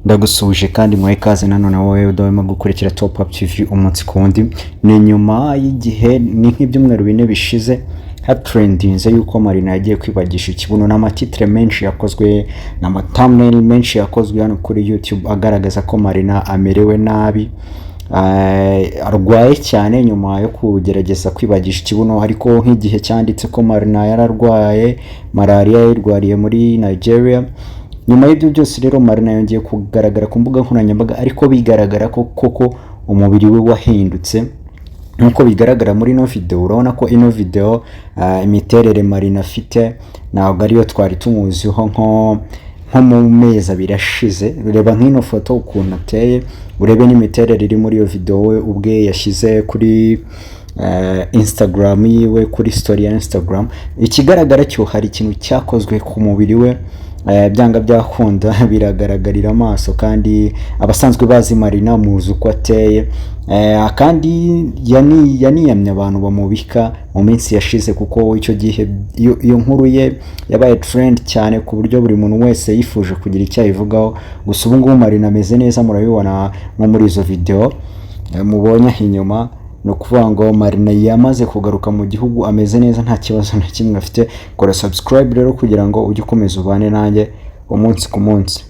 Ndagusuje kandi mwaye kaze nanone wowe udahwema gukurikira Top Up TV umunsi kundi. Ni nyuma y'igihe ni nk'ibyumweru bine bishize hatrendinze yuko Marina yagiye kwibagisha ikibuno n'amatitre menshi yakozwe na thumbnail menshi yakozwe hano kuri YouTube agaragaza ko Marina amerewe nabi, arwaye cyane nyuma yo kugerageza kwibagisha ikibuno, ariko nk'igihe cyanditse ko Marina yararwaye malaria yirwariye muri Nigeria. Nyuma y'ibyo byose rero Marina yongeye kugaragara ku mbuga nkoranyambaga, ariko bigaragara ko koko umubiri we wahindutse nkuko bigaragara muri no video. Urabona ko ino video imiterere Marina afite ntabwo ariyo twari tumuziho nko mu meza birashize. Ureba nk'ino foto ukuntu ateye, urebe n'imiterere iri muri iyo video we ubwe yashize kuri Instagram yiwe, kuri story ya Instagram. Ikigaragara cyo hari ikintu cyakozwe ku mubiri we, byanga byakunda biragaragarira amaso, kandi abasanzwe bazi Marina muzi uko ateye. Kandi yaniyamye abantu bamubika mu minsi yashize, kuko icyo gihe iyo nkuru ye yabaye trend cyane ku buryo buri muntu wese yifuje kugira icyo ayivugaho. Gusa ubu ngubu Marina ameze neza, murabibona nko muri izo video mubonye inyuma. No kuvuga ngo Marina yamaze kugaruka mu gihugu, ameze neza, nta kibazo na kimwe afite. Kora subscribe rero kugira ngo ujye ukomeza ubane nanjye umunsi ku munsi.